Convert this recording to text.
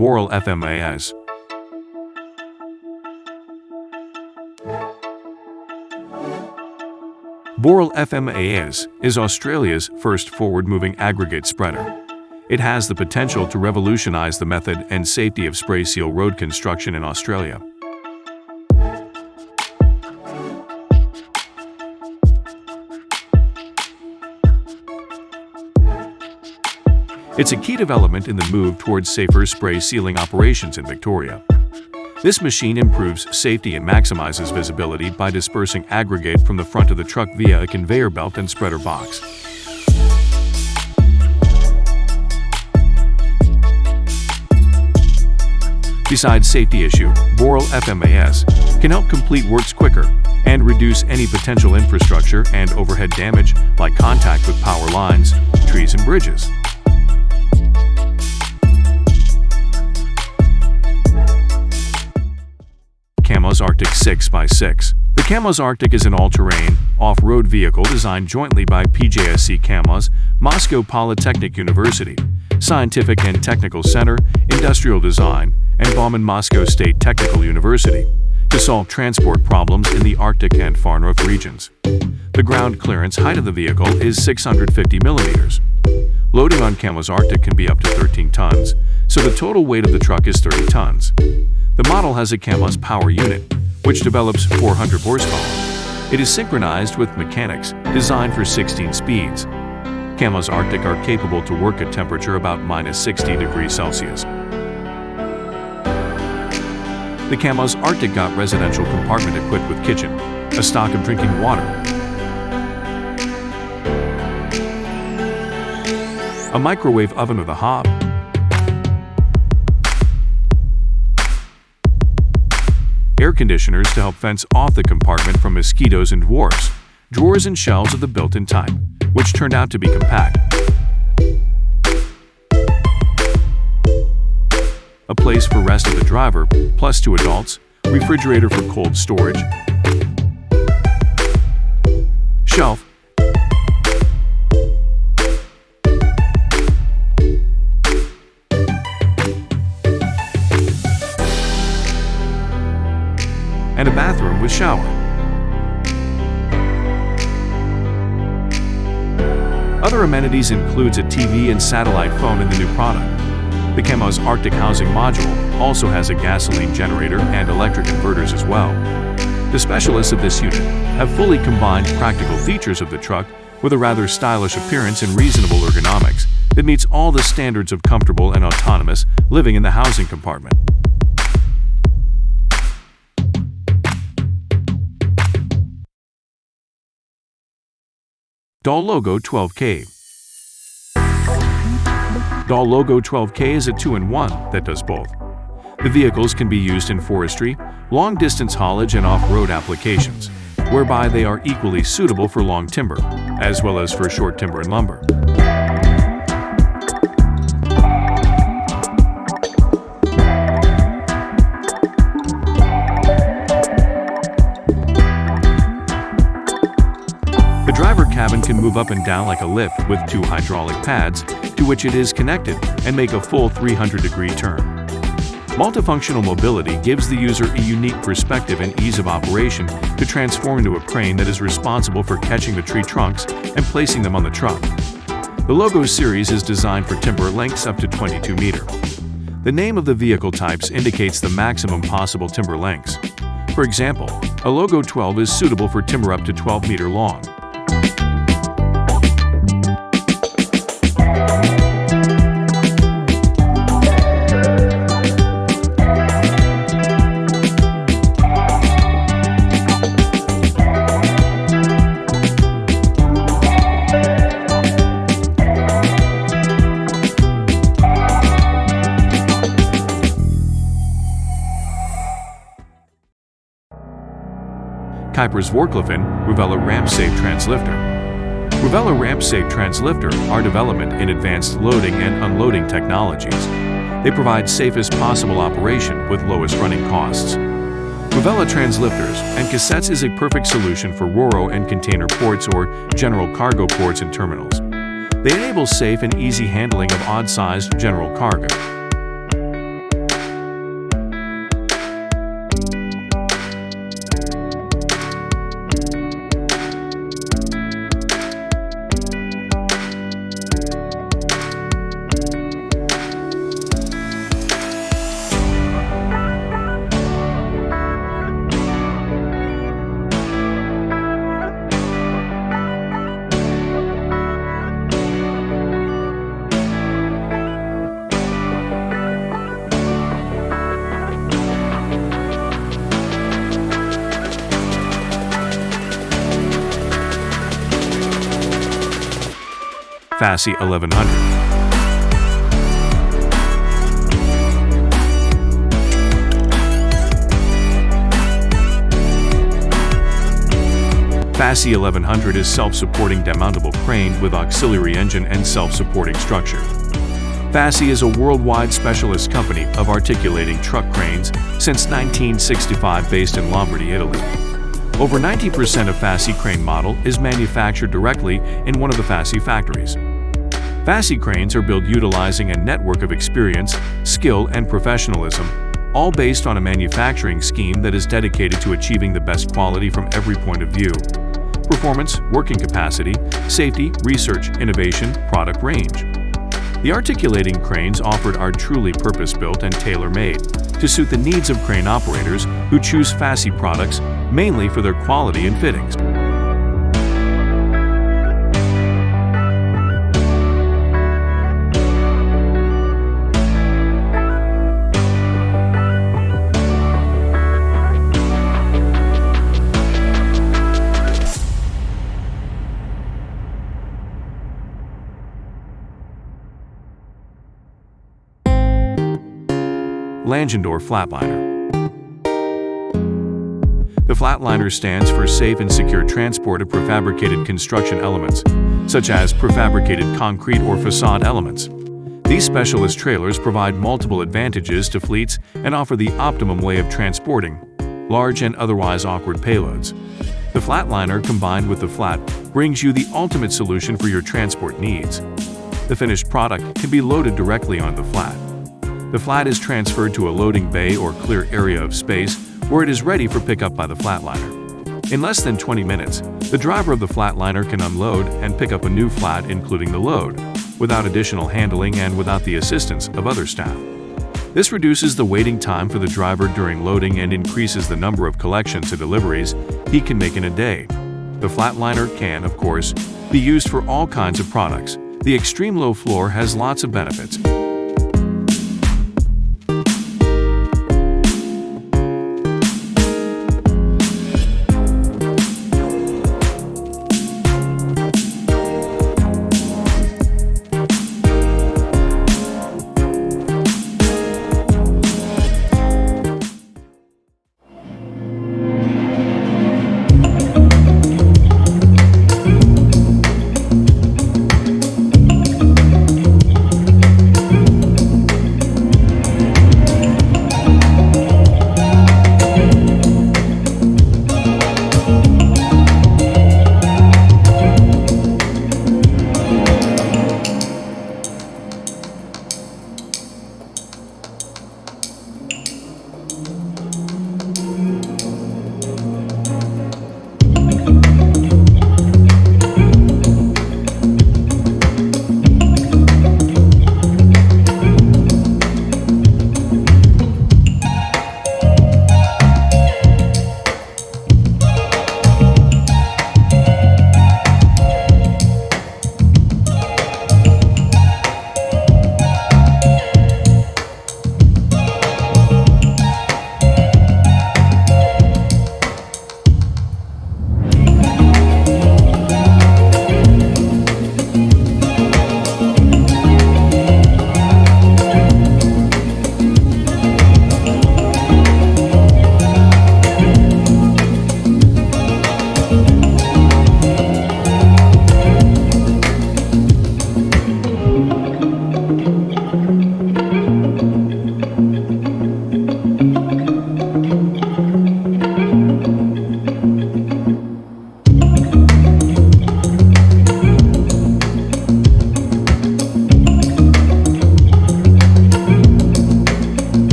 BORAL FMAS. BORAL FMAS is Australia's first forward-moving aggregate spreader. It has the potential to revolutionize the method and safety of spray seal road construction in Australia. It's a key development in the move towards safer spray sealing operations in Victoria. This machine improves safety and maximizes visibility by dispersing aggregate from the front of the truck via a conveyor belt and spreader box. Besides safety issue, BORAL FMAS can help complete works quicker and reduce any potential infrastructure and overhead damage like contact with power lines, trees and bridges. Kamaz Arctic 6x6. The Kamaz Arctic is an all-terrain, off-road vehicle designed jointly by PJSC Kamaz, Moscow Polytechnic University, Scientific and Technical Center, Industrial Design, and Bauman Moscow State Technical University to solve transport problems in the Arctic and far north regions. The ground clearance height of the vehicle is 650 millimeters. Loading on Kamaz Arctic can be up to 13 tons, so the total weight of the truck is 30 tons. The model has a Kamaz power unit, which develops 400 horsepower. It is synchronized with mechanics designed for 16 speeds. Kamaz Arctic are capable to work at temperature about -60 degrees Celsius. The Kamaz Arctic got residential compartment equipped with kitchen, a stock of drinking water, a microwave oven with a hob, air conditioners to help fence off the compartment from mosquitoes and dwarfs, drawers and shelves of the built-in type, which turned out to be compact, a place for rest of the driver, plus 2 adults, refrigerator for cold storage, shelf, and a bathroom with shower. Other amenities includes a TV and satellite phone in the new product. The Kamaz Arctic housing module also has a gasoline generator and electric inverters as well. The specialists of this unit have fully combined practical features of the truck with a rather stylish appearance and reasonable ergonomics that meets all the standards of comfortable and autonomous living in the housing compartment. DAL Logo 12K. DAL Logo 12K is a 2-in-1 that does both. The vehicles can be used in forestry, long-distance haulage and off-road applications, whereby they are equally suitable for long timber, as well as for short timber and lumber. The driver cabin can move up and down like a lift with 2 hydraulic pads to which it is connected and make a full 300-degree turn. Multifunctional mobility gives the user a unique perspective and ease of operation to transform into a crane that is responsible for catching the tree trunks and placing them on the truck. The Logo series is designed for timber lengths up to 22 meters. The name of the vehicle types indicates the maximum possible timber lengths. For example, a Logo 12 is suitable for timber up to 12 meters long. Cuypers Vorkliften Movella RampSafe Translifter. Movella RampSafe Translifter are development in advanced loading and unloading technologies. They provide safest possible operation with lowest running costs. Movella translifters and cassettes is a perfect solution for RoRo and container ports or general cargo ports and terminals. They enable safe and easy handling of odd-sized general cargo. Fassi 1100. Fassi 1100 is self-supporting demountable crane with auxiliary engine and self-supporting structure. Fassi is a worldwide specialist company of articulating truck cranes since 1965 based in Lombardy, Italy. Over 90% of Fassi crane model is manufactured directly in one of the Fassi factories. Fassi cranes are built utilizing a network of experience, skill, and professionalism, all based on a manufacturing scheme that is dedicated to achieving the best quality from every point of view: performance, working capacity, safety, research, innovation, product range. The articulating cranes offered are truly purpose-built and tailor-made to suit the needs of crane operators who choose Fassi products mainly for their quality and fittings. Langendorf Flatliner. The flatliner stands for safe and secure transport of prefabricated construction elements, such as prefabricated concrete or facade elements. These specialist trailers provide multiple advantages to fleets and offer the optimum way of transporting large and otherwise awkward payloads. The flatliner combined with the flat brings you the ultimate solution for your transport needs. The finished product can be loaded directly on the flat. The flat is transferred to a loading bay or clear area of space where it is ready for pickup by the flatliner. In less than 20 minutes, the driver of the flatliner can unload and pick up a new flat including the load, without additional handling and without the assistance of other staff. This reduces the waiting time for the driver during loading and increases the number of collections and deliveries he can make in a day. The flatliner can, of course, be used for all kinds of products. The extreme low floor has lots of benefits.